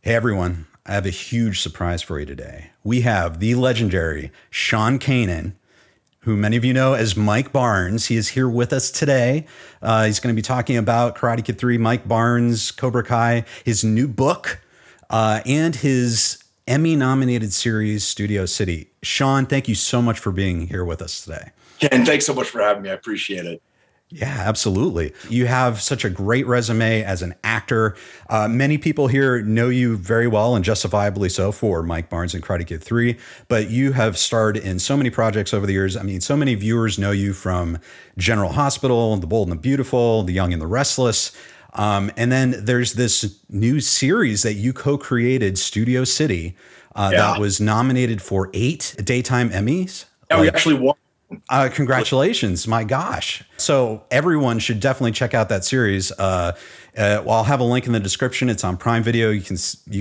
Hey everyone, I have a huge surprise for you today. We have the legendary Sean Kanan, who many of you know as Mike Barnes. He is here with us today. He's going to be talking about Karate Kid 3, Mike Barnes, Cobra Kai, his new book, and his Emmy-nominated series, Studio City. Sean, thank you so much for being here with us today. Ken, thanks so much for having me. I appreciate it. Yeah, absolutely. You have such a great resume as an actor. Many people here know you very well, and justifiably so, for Mike Barnes and Karate Kid 3, but you have starred in so many projects over the years. I mean, so many viewers know you from General Hospital, The Bold and the Beautiful, The Young and the Restless. And then there's this new series that you co-created, Studio City, that was nominated for 8 daytime Emmys. Yeah, we actually won. Congratulations. My gosh. So everyone should definitely check out that series. Well, I'll have a link in the description. It's on Prime Video. You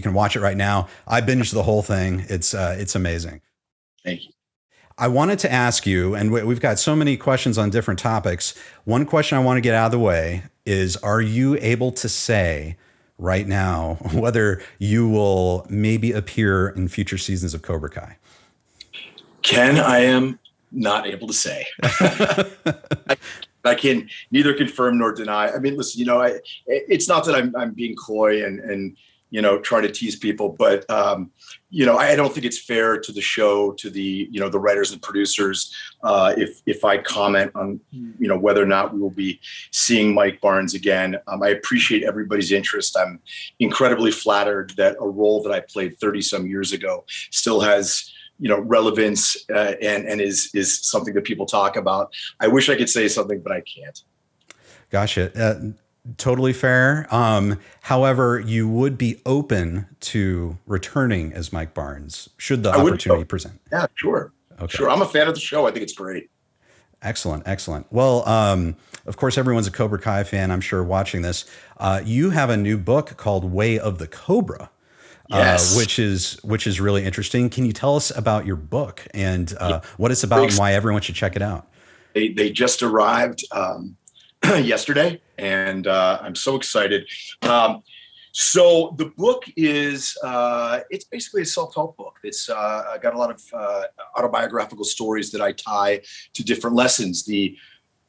can watch it right now. I binged the whole thing. It's amazing. Thank you. I wanted to ask you, and we've got so many questions on different topics. One question I want to get out of the way is, are you able to say right now whether you will maybe appear in future seasons of Cobra Kai? Ken, I am not able to say. I can neither confirm nor deny. I mean, listen, it's not that I'm being coy and trying to tease people, but I don't think it's fair to the show, to the the writers and producers, if I comment on whether or not we will be seeing Mike Barnes again. I appreciate everybody's interest. I'm incredibly flattered that a role that I played 30 some years ago still has relevance and is something that people talk about. I wish I could say something, but I can't. Gotcha. Totally fair. However, you would be open to returning as Mike Barnes should the opportunity present. Yeah, sure. Okay. Sure. I'm a fan of the show. I think it's great. Excellent. Excellent. Well, of course, everyone's a Cobra Kai fan, I'm sure, watching this. You have a new book called Way of the Cobra. Yes. Which is really interesting. Can you tell us about your book and what it's about and why everyone should check it out? They just arrived yesterday, and I'm so excited. So the book is it's basically a self-help book. It's got a lot of autobiographical stories that I tie to different lessons. The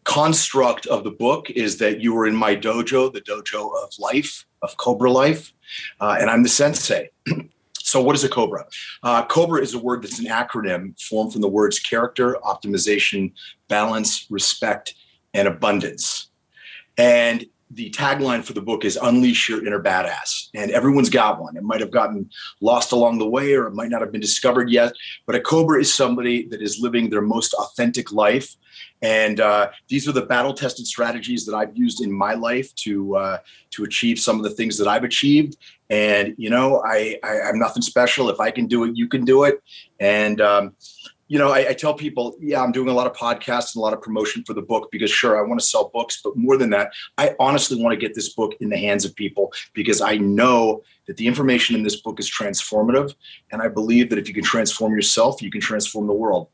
construct of the book is that you were in my dojo, the dojo of life, of Cobra life, and I'm the sensei. So what is a Cobra? Cobra is a word that's an acronym formed from the words character, optimization, balance, respect, and abundance. And the tagline for the book is Unleash Your Inner Badass. And everyone's got one. It might have gotten lost along the way, or it might not have been discovered yet. But a Cobra is somebody that is living their most authentic life. And these are the battle-tested strategies that I've used in my life to achieve some of the things that I've achieved. And, I'm nothing special. If I can do it, you can do it. And, I tell people, I'm doing a lot of podcasts and a lot of promotion for the book because, sure, I want to sell books. But more than that, I honestly want to get this book in the hands of people because I know that the information in this book is transformative. And I believe that if you can transform yourself, you can transform the world.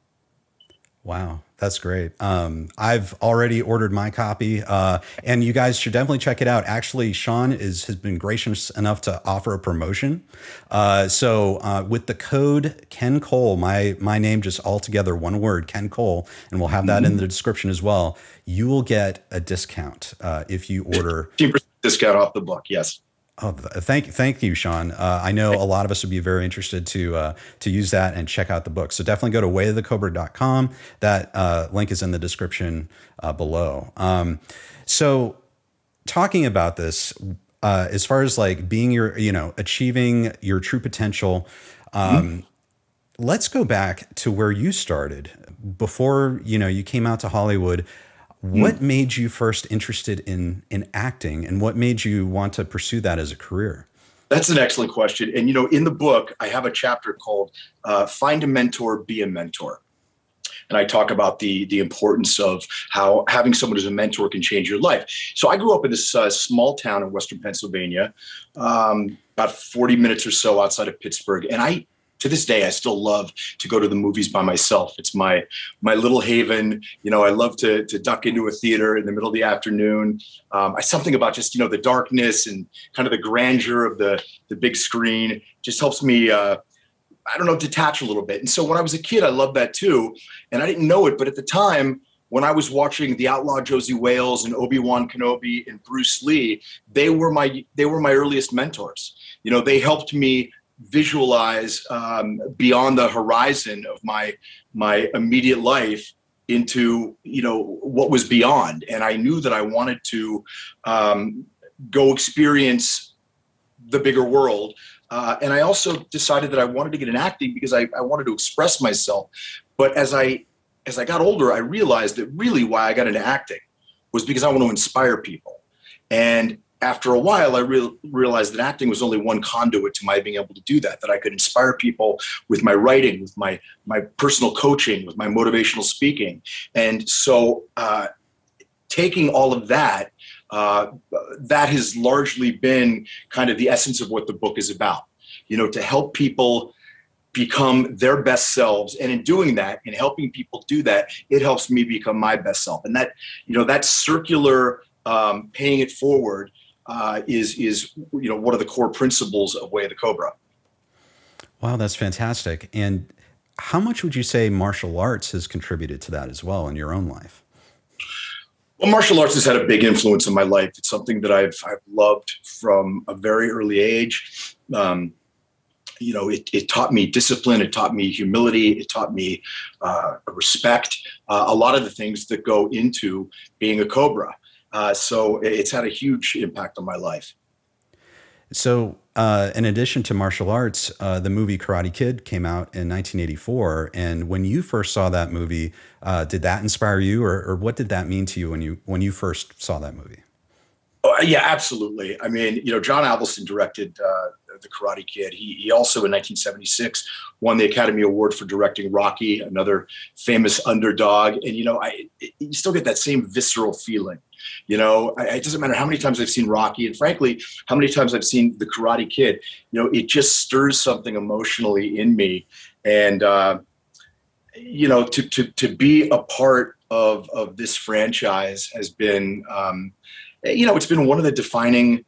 Wow, that's great. I've already ordered my copy, and you guys should definitely check it out. Actually, Sean has been gracious enough to offer a promotion. So with the code Ken Cole, my name just all together, one word, Ken Cole, and we'll have that in the description as well. You will get a discount if you order. 15% discount off the book, yes. Oh, thank you, Sean. I know a lot of us would be very interested to use that and check out the book. So definitely go to wayofthecobra.com. That link is in the description below. So talking about this, as far as like being achieving your true potential, let's go back to where you started before, you came out to Hollywood. What made you first interested in acting, and what made you want to pursue that as a career? That's an excellent question. And, in the book, I have a chapter called Find a Mentor, Be a Mentor. And I talk about the importance of how having someone as a mentor can change your life. So I grew up in this small town in Western Pennsylvania, about 40 minutes or so outside of Pittsburgh. And I to this day, I still love to go to the movies by myself. It's my little haven. I love to duck into a theater in the middle of the afternoon. Something about just, the darkness and kind of the grandeur of the big screen just helps me, detach a little bit. And so when I was a kid, I loved that too. And I didn't know it, but at the time, when I was watching The Outlaw Josie Wales and Obi-Wan Kenobi and Bruce Lee, they were my earliest mentors. They helped me visualize beyond the horizon of my immediate life into what was beyond. And I knew that I wanted to go experience the bigger world. And I also decided that I wanted to get in acting because I wanted to express myself. But as I got older, I realized that really why I got into acting was because I want to inspire people. And after a while, I realized that acting was only one conduit to my being able to do that I could inspire people with my writing, with my personal coaching, with my motivational speaking. And so taking all of that, that has largely been kind of the essence of what the book is about, to help people become their best selves. And in doing that and helping people do that, it helps me become my best self. And that, that circular paying it forward is one of the core principles of Way of the Cobra. Wow, that's fantastic. And how much would you say martial arts has contributed to that as well in your own life? Well, martial arts has had a big influence in my life. It's something that I've loved from a very early age. It taught me discipline. It taught me humility. It taught me respect. A lot of the things that go into being a Cobra. So it's had a huge impact on my life. So in addition to martial arts, the movie Karate Kid came out in 1984. And when you first saw that movie, did that inspire you, or what did that mean to you when you first saw that movie? Oh, yeah, absolutely. I mean, John Avildsen directed the Karate Kid. He also in 1976 won the Academy Award for directing Rocky, another famous underdog. And, you still get that same visceral feeling. It doesn't matter how many times I've seen Rocky, and frankly, how many times I've seen the Karate Kid, it just stirs something emotionally in me. And, to be a part of this franchise has been, it's been one of the defining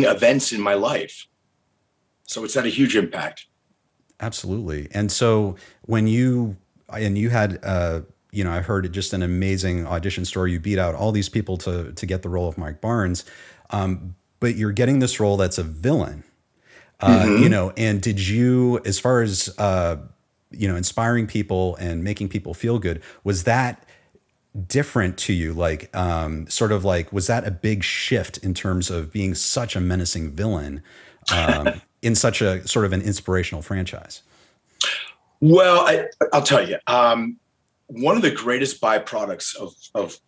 events in my life. So it's had a huge impact. Absolutely. And so when you had, I've heard just an amazing audition story. You beat out all these people to get the role of Mike Barnes. But you're getting this role that's a villain, and did you, as far as, inspiring people and making people feel good, was that different to you? Was that a big shift in terms of being such a menacing villain in such a sort of an inspirational franchise? Well, I'll tell you, one of the greatest byproducts of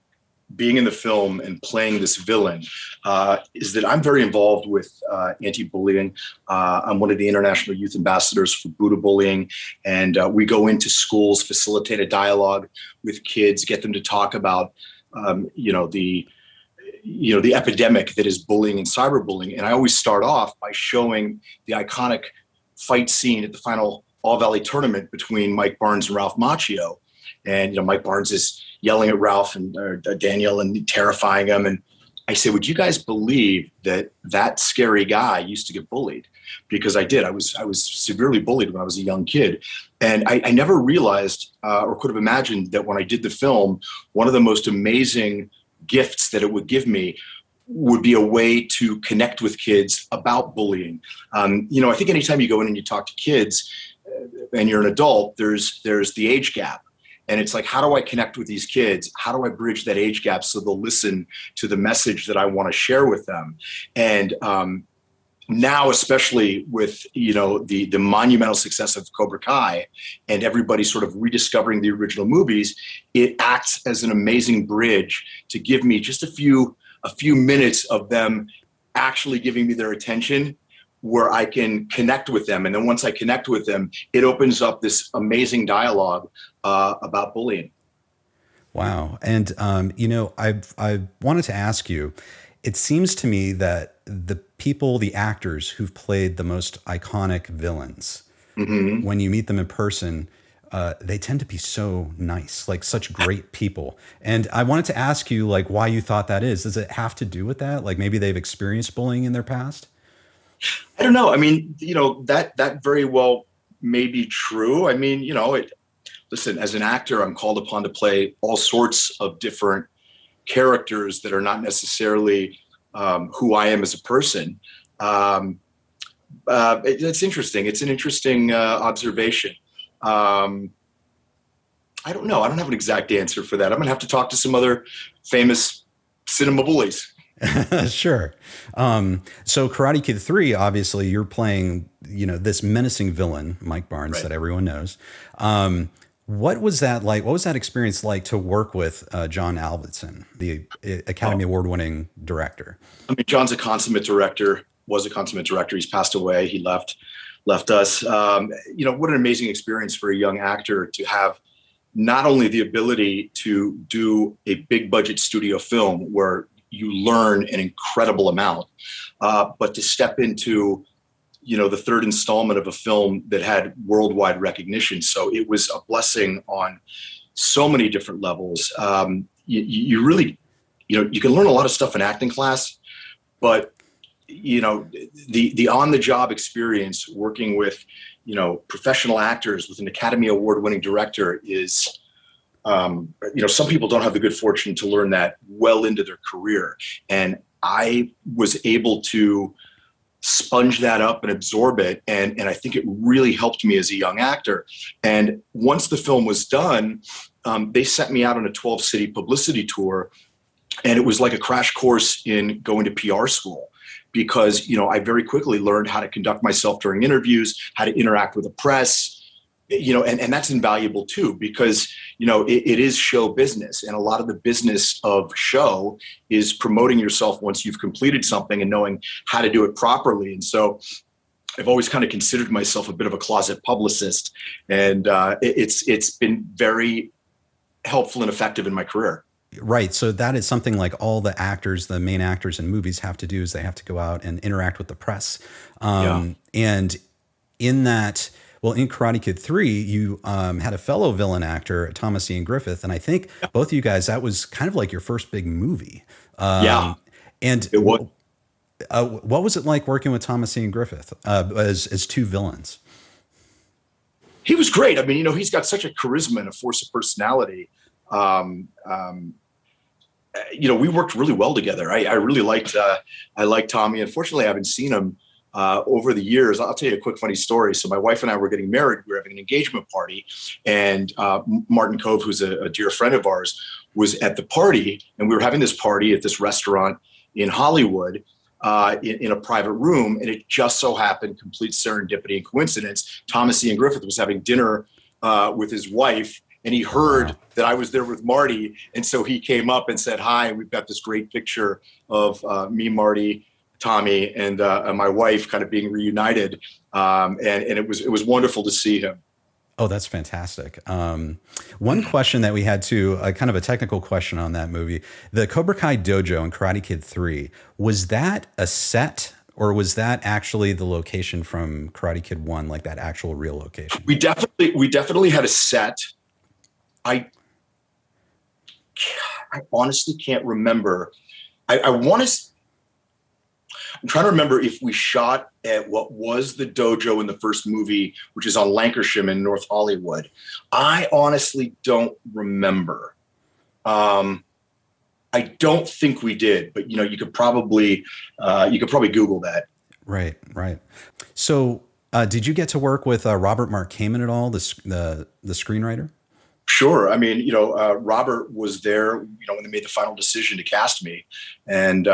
being in the film and playing this villain is that I'm very involved with anti-bullying. I'm one of the international youth ambassadors for Buddha bullying, and we go into schools, facilitate a dialogue with kids, get them to talk about the epidemic that is bullying and cyberbullying. And I always start off by showing the iconic fight scene at the final All Valley tournament between Mike Barnes and Ralph Macchio. And, Mike Barnes is yelling at Ralph and Daniel and terrifying him. And I say, would you guys believe that scary guy used to get bullied? Because I did. I was severely bullied when I was a young kid. And I never realized or could have imagined that when I did the film, one of the most amazing gifts that it would give me would be a way to connect with kids about bullying. I think anytime you go in and you talk to kids and you're an adult, there's the age gap. And it's like, how do I connect with these kids? How do I bridge that age gap so they'll listen to the message that I want to share with them? And now, especially with, the monumental success of Cobra Kai and everybody sort of rediscovering the original movies, it acts as an amazing bridge to give me just a few minutes of them actually giving me their attention, where I can connect with them. And then once I connect with them, it opens up this amazing dialogue about bullying. Wow. And, I wanted to ask you, it seems to me that the people, the actors who've played the most iconic villains, Mm-hmm. when you meet them in person, they tend to be so nice, like such great people. And I wanted to ask you, like, why you thought that is. Does it have to do with that? Like maybe they've experienced bullying in their past? I don't know. I mean, that very well may be true. I mean, listen, as an actor, I'm called upon to play all sorts of different characters that are not necessarily who I am as a person. It's interesting. It's an interesting observation. I don't know. I don't have an exact answer for that. I'm going to have to talk to some other famous cinema bullies. Sure. So Karate Kid 3, obviously you're playing, this menacing villain, Mike Barnes, Right. that everyone knows. What was that like? What was that experience like to work with John Avildsen, the Academy Award winning director? I mean, John's a consummate director, was a consummate director. He's passed away. He left us. What an amazing experience for a young actor to have not only the ability to do a big budget studio film where you learn an incredible amount, but to step into, the third installment of a film that had worldwide recognition. So it was a blessing on so many different levels. You really, you can learn a lot of stuff in acting class, but the on-the-job experience working with, professional actors with an Academy Award-winning director is, some people don't have the good fortune to learn that well into their career. And I was able to sponge that up and absorb it. And I think it really helped me as a young actor. And once the film was done, they sent me out on a 12-city publicity tour. And it was like a crash course in going to PR school. Because, I very quickly learned how to conduct myself during interviews, how to interact with the press, and that's invaluable too, because, it is show business. And a lot of the business of show is promoting yourself once you've completed something and knowing how to do it properly. And so I've always kind of considered myself a bit of a closet publicist, and it's been very helpful and effective in my career. Right. So that is something like all the actors, the main actors in movies have to do is they have to go out and interact with the press. And in that, in Karate Kid 3, you had a fellow villain actor, Thomas Ian Griffith. And I think both of you guys, that was kind of like your first big movie. And it was. What was it like working with Thomas Ian Griffith as two villains? He was great. I mean, he's got such a charisma and a force of personality. We worked really well together. I really liked Tommy. Unfortunately, I haven't seen him over the years. I'll tell you a quick funny story. So my wife and I were getting married. We were having an engagement party, and Martin Cove, who's a dear friend of ours, was at the party, and we were having this party at this restaurant in Hollywood in a private room, and it just so happened, complete serendipity and coincidence, Thomas Ian Griffith was having dinner with his wife. And he heard that I was there with Marty. And so he came up and said, hi, we've got this great picture of me, Marty, Tommy, and my wife kind of being reunited. And it was wonderful to see him. Oh, that's fantastic. One question that we had too, kind of a technical question on that movie, the Cobra Kai dojo in Karate Kid 3, was that a set? Or was that actually the location from Karate Kid 1, like that actual real location? We definitely had a set. I honestly can't remember. I'm trying to remember if we shot at what was the dojo in the first movie, which is on Lancashire in North Hollywood. I honestly don't remember. I don't think we did, but you could probably Google that. Right. So, did you get to work with Robert Mark Kamen at all, the screenwriter? Sure. I mean, Robert was there, when they made the final decision to cast me, and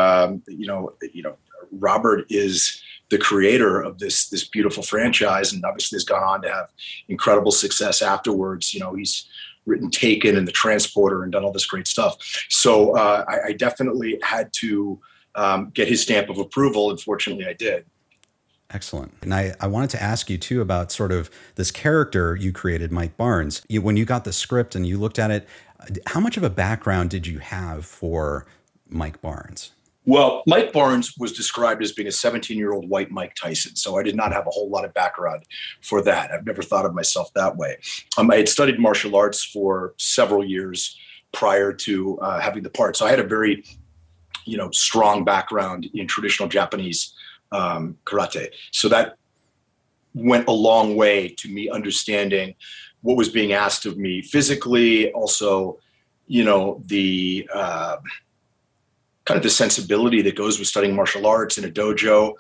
Robert is the creator of this beautiful franchise, and obviously has gone on to have incredible success afterwards. He's written Taken and The Transporter and done all this great stuff. So I definitely had to get his stamp of approval, and fortunately, I did. Excellent. And I wanted to ask you too about sort of this character you created, Mike Barnes. When you got the script and you looked at it, how much of a background did you have for Mike Barnes? Well, Mike Barnes was described as being a 17-year-old white Mike Tyson. So I did not have a whole lot of background for that. I've never thought of myself that way. I had studied martial arts for several years prior to having the part. So I had a very, strong background in traditional Japanese karate. So that went a long way to me understanding what was being asked of me physically. Also, the kind of the sensibility that goes with studying martial arts in a dojo.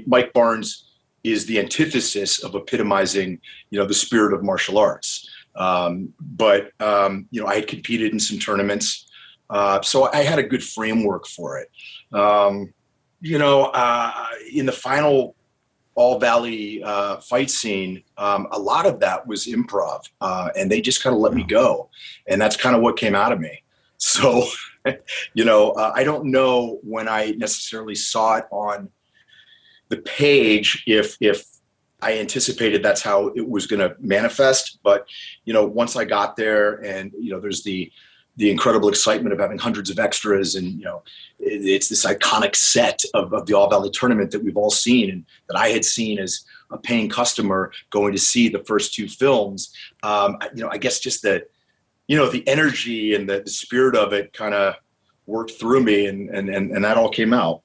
Mike Barnes is the antithesis of epitomizing, the spirit of martial arts. But I had competed in some tournaments. So I had a good framework for it. In the final All Valley fight scene, a lot of that was improv, and they just kind of let me go. And that's kind of what came out of me. So, I don't know when I necessarily saw it on the page if I anticipated that's how it was going to manifest. But, once I got there and, there's the incredible excitement of having hundreds of extras and, it's this iconic set of the All Valley tournament that we've all seen and that I had seen as a paying customer going to see the first two films. I guess just the energy and the spirit of it kind of worked through me and that all came out.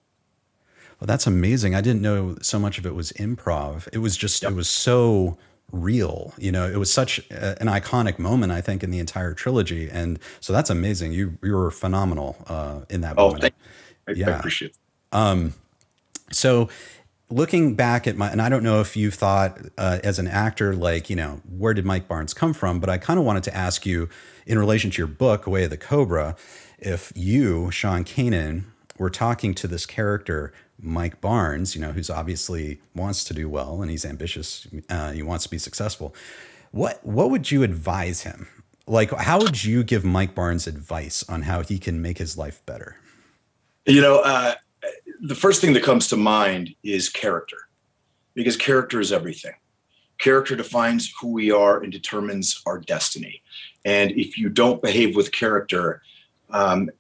Well, that's amazing. I didn't know so much of it was improv. It was just, Yep. It was so real. It was such an iconic moment, I think, in the entire trilogy. And so that's amazing. You were phenomenal in that moment. Thank you. I appreciate it. So looking back at and I don't know if you thought as an actor, where did Mike Barnes come from? But I kind of wanted to ask you in relation to your book, Way of the Cobra, if you, Sean Kanan, were talking to this character, Mike Barnes, who's obviously wants to do well and he's ambitious, he wants to be successful. What would you advise him? How would you give Mike Barnes advice on how he can make his life better? The first thing that comes to mind is character, because character is everything. Character defines who we are and determines our destiny. And if you don't behave with character,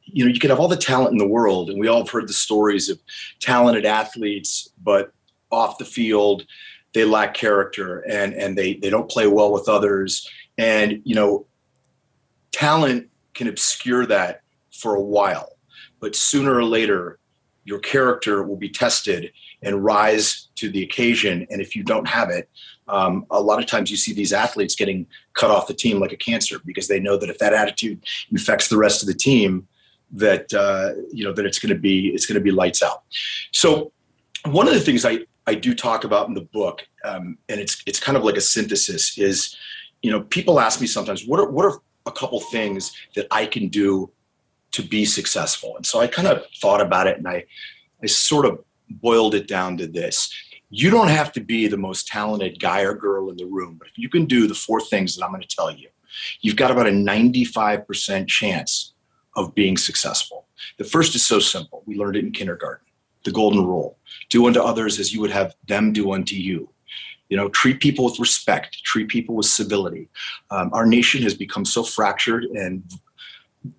you can have all the talent in the world. And we all have heard the stories of talented athletes, but off the field, they lack character and they don't play well with others. And, talent can obscure that for a while, but sooner or later, your character will be tested and rise to the occasion. And if you don't have it, a lot of times you see these athletes getting cut off the team like a cancer because they know that if that attitude infects the rest of the team, that that it's going to be lights out. So one of the things I do talk about in the book, and it's kind of like a synthesis, is people ask me sometimes what are a couple things that I can do to be successful. And so I kind of thought about it and I sort of boiled it down to this. You don't have to be the most talented guy or girl in the room, but if you can do the four things that I'm going to tell you, you've got about a 95% chance of being successful. The first is so simple. We learned it in kindergarten, the golden rule. Do unto others as you would have them do unto you. Treat people with respect, treat people with civility. Our nation has become so fractured and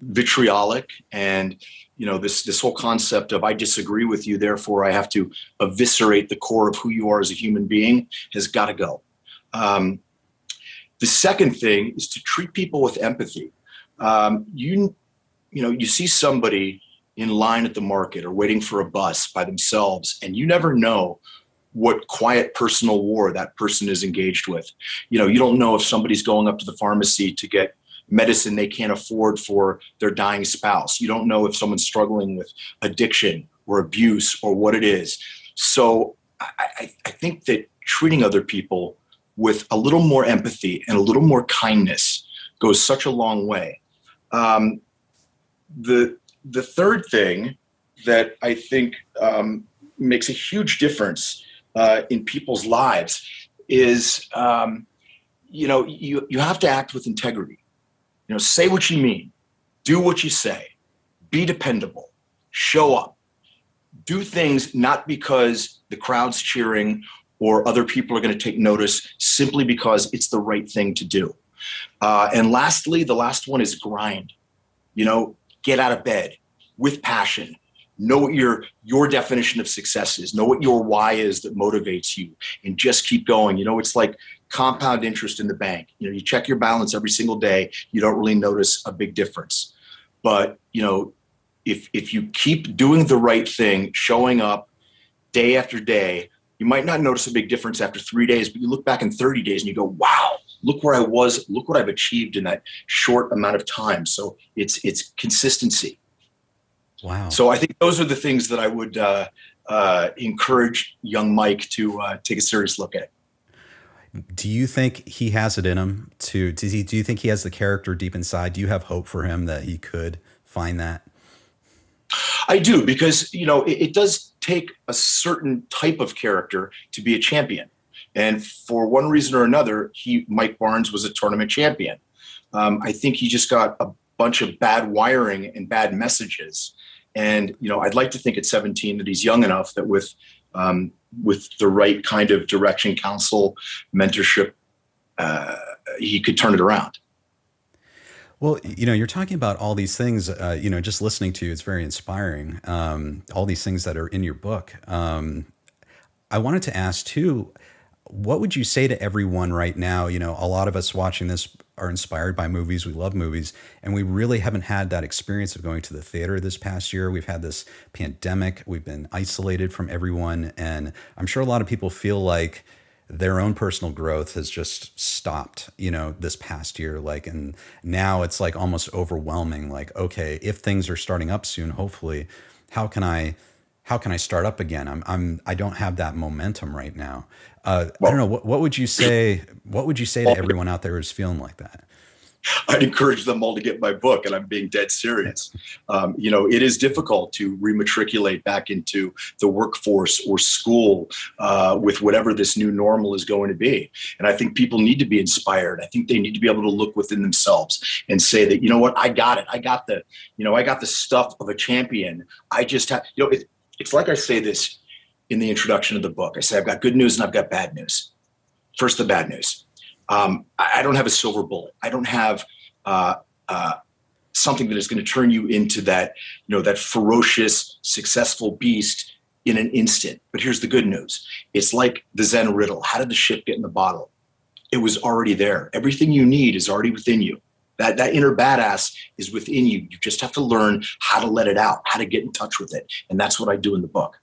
vitriolic, and this whole concept of I disagree with you, therefore I have to eviscerate the core of who you are as a human being has got to go. The second thing is to treat people with empathy. You see somebody in line at the market or waiting for a bus by themselves, and you never know what quiet personal war that person is engaged with. You don't know if somebody's going up to the pharmacy to get medicine they can't afford for their dying spouse. You don't know if someone's struggling with addiction or abuse or what it is. So I think that treating other people with a little more empathy and a little more kindness goes such a long way. The third thing that I think makes a huge difference in people's lives is, you have to act with integrity. Say what you mean, do what you say, be dependable, show up, do things not because the crowd's cheering or other people are going to take notice, simply because it's the right thing to do. And lastly, the last one is grind. Get out of bed with passion, Know what your definition of success is. Know what your why is that motivates you, and just keep going. It's like compound interest in the bank. You check your balance every single day. You don't really notice a big difference. But, if you keep doing the right thing, showing up day after day, you might not notice a big difference after 3 days, but you look back in 30 days and you go, wow, look where I was. Look what I've achieved in that short amount of time. So it's consistency. Wow. So I think those are the things that I would encourage young Mike to take a serious look at. Do you think he has it in him do you think he has the character deep inside? Do you have hope for him that he could find that? I do, because, it does take a certain type of character to be a champion. And for one reason or another, Mike Barnes was a tournament champion. I think he just got a bunch of bad wiring and bad messages. And, I'd like to think at 17 that he's young enough that with the right kind of direction, counsel, mentorship, he could turn it around. Well, you're talking about all these things, just listening to you, it's very inspiring. All these things that are in your book. I wanted to ask too, what would you say to everyone right now? A lot of us watching this are inspired by movies. We love movies, and we really haven't had that experience of going to the theater this past year. We've had this pandemic. We've been isolated from everyone. And I'm sure a lot of people feel like their own personal growth has just stopped, this past year. And now it's like almost overwhelming. Like, okay, if things are starting up soon, hopefully, how can I start up again? I don't have that momentum right now. I don't know. What would you say? What would you say to everyone out there who's feeling like that? I'd encourage them all to get my book, and I'm being dead serious. It is difficult to rematriculate back into the workforce or school with whatever this new normal is going to be. And I think people need to be inspired. I think they need to be able to look within themselves and say that, what, I got it. I got the stuff of a champion. I just have, it's like I say this in the introduction of the book. I say, I've got good news and I've got bad news. First, the bad news. I don't have a silver bullet. I don't have something that is going to turn you into that, that ferocious, successful beast in an instant. But here's the good news. It's like the Zen riddle. How did the ship get in the bottle? It was already there. Everything you need is already within you. That inner badass is within you. You just have to learn how to let it out, how to get in touch with it. And that's what I do in the book.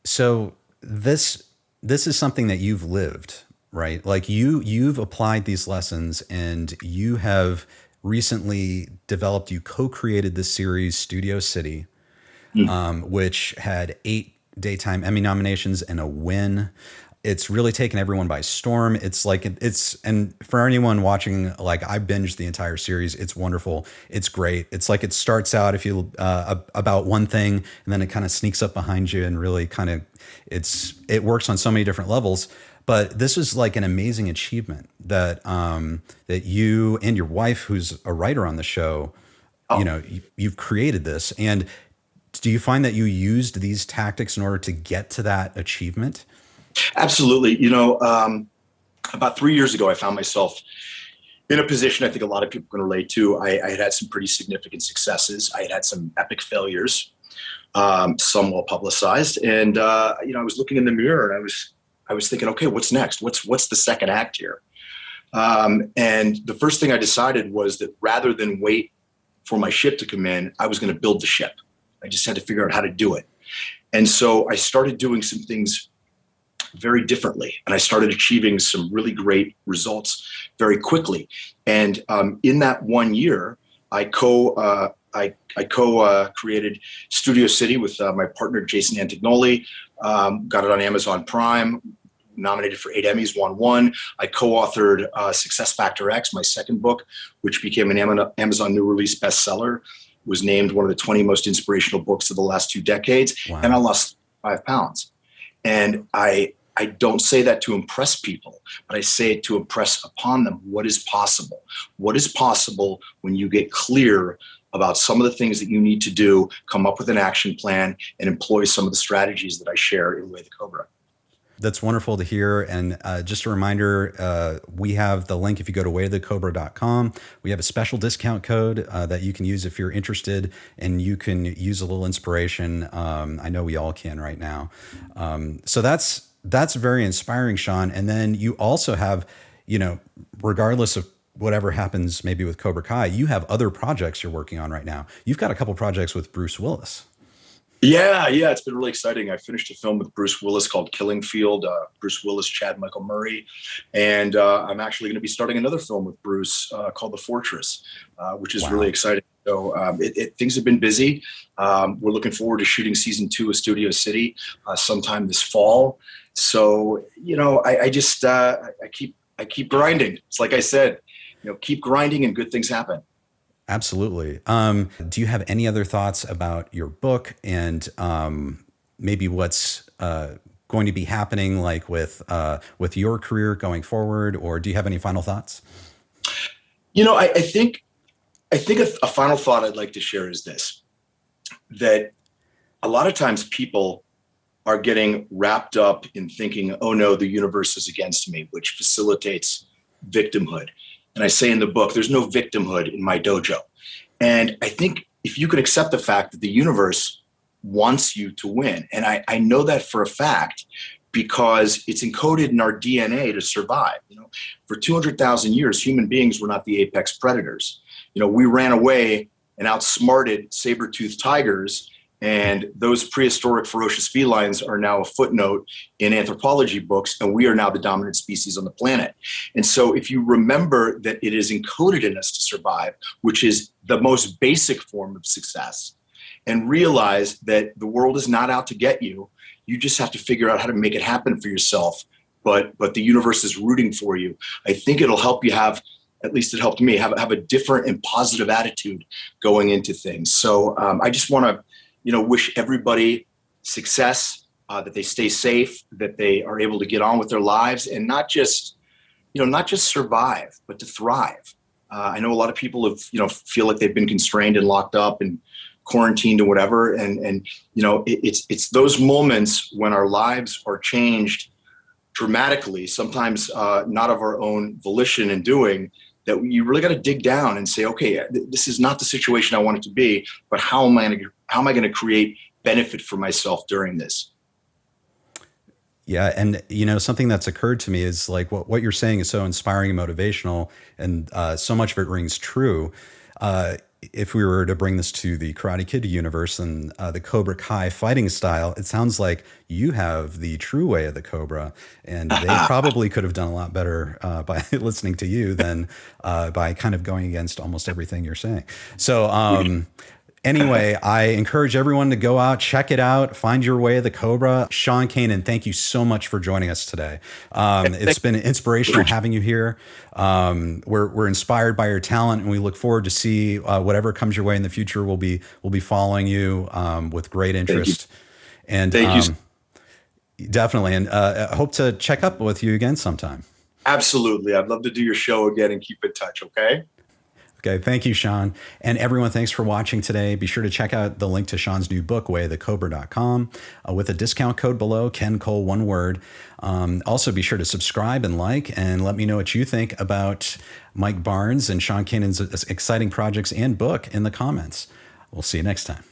So this is something that you've lived, right? Like you've applied these lessons, and you have recently developed, you co-created this series, Studio City, which had 8 Daytime Emmy nominations and a win. It's really taken everyone by storm. It's like, and for anyone watching, like, I binged the entire series. It's wonderful. It's great. It's like, it starts out about one thing, and then it kind of sneaks up behind you, and really kind of, it works on so many different levels. But this is like an amazing achievement that you and your wife, who's a writer on the show, you've created this. And do you find that you used these tactics in order to get to that achievement? Absolutely. About 3 years ago, I found myself in a position I think a lot of people can relate to. I had some pretty significant successes. I had some epic failures, some well publicized. And, I was looking in the mirror, and I was thinking, okay, what's next? What's the second act here? And the first thing I decided was that rather than wait for my ship to come in, I was going to build the ship. I just had to figure out how to do it. And so I started doing some things very differently, and I started achieving some really great results very quickly. And in that 1 year, I co-created Studio City with my partner Jason Antignoli. Got it on Amazon Prime, nominated for 8 Emmys, won 1. I co-authored Success Factor X, my second book, which became an Amazon new release bestseller. Was named one of the 20 most inspirational books of the last 2 decades. Wow. And I lost 5 pounds. And I don't say that to impress people, but I say it to impress upon them what is possible. What is possible when you get clear about some of the things that you need to do, come up with an action plan, and employ some of the strategies that I share in Way the Cobra. That's wonderful to hear. And just a reminder, we have the link. If you go to wayofthecobra.com, we have a special discount code that you can use if you're interested, and you can use a little inspiration. I know we all can right now. So that's very inspiring, Sean. And then you also have, regardless of whatever happens maybe with Cobra Kai, you have other projects you're working on right now. You've got a couple projects with Bruce Willis. Yeah, it's been really exciting. I finished a film with Bruce Willis called Killing Field, Bruce Willis, Chad Michael Murray. And I'm actually going to be starting another film with Bruce called The Fortress, which is really exciting. So things have been busy. We're looking forward to shooting season 2 of Studio City sometime this fall. So, I just, I keep grinding. It's like I said, keep grinding and good things happen. Absolutely. Do you have any other thoughts about your book and maybe what's going to be happening, like with your career going forward, or do you have any final thoughts? I think a final thought I'd like to share is this: that a lot of times people are getting wrapped up in thinking, "Oh no, the universe is against me," which facilitates victimhood. And I say in the book, there's no victimhood in my dojo. And I think if you could accept the fact that the universe wants you to win, and I know that for a fact because it's encoded in our DNA to survive. For 200,000 years, human beings were not the apex predators. We ran away and outsmarted saber-toothed tigers. And those prehistoric ferocious felines are now a footnote in anthropology books, and we are now the dominant species on the planet. And so if you remember that it is encoded in us to survive, which is the most basic form of success, and realize that the world is not out to get you, you just have to figure out how to make it happen for yourself. But the universe is rooting for you. I think it'll help you have, at least it helped me, have a different and positive attitude going into things. So I just want to wish everybody success, that they stay safe, that they are able to get on with their lives and not just survive, but to thrive. I know a lot of people have, feel like they've been constrained and locked up and quarantined or whatever. And it's those moments when our lives are changed dramatically, sometimes not of our own volition and doing, that you really got to dig down and say, okay, this is not the situation I want it to be, but how am I going to create benefit for myself during this? Yeah. And, something that's occurred to me is like what you're saying is so inspiring and motivational, and so much of it rings true. If we were to bring this to the Karate Kid universe and the Cobra Kai fighting style, it sounds like you have the true way of the Cobra, and they probably could have done a lot better by listening to you than by kind of going against almost everything you're saying. So anyway, I encourage everyone to go out, check it out, find your way of the Cobra. Sean Kanan, thank you so much for joining us today. It's been inspirational having you here. We're inspired by your talent, and we look forward to see whatever comes your way in the future. We'll be following you with great interest. And thank you. Definitely. And I hope to check up with you again sometime. Absolutely. I'd love to do your show again and keep in touch. Okay. Okay, thank you, Sean. And everyone, thanks for watching today. Be sure to check out the link to Sean's new book, wayofthecobra.com, with a discount code below, Ken Cole, one word. Also, be sure to subscribe and like, and let me know what you think about Mike Barnes and Sean Kanan's exciting projects and book in the comments. We'll see you next time.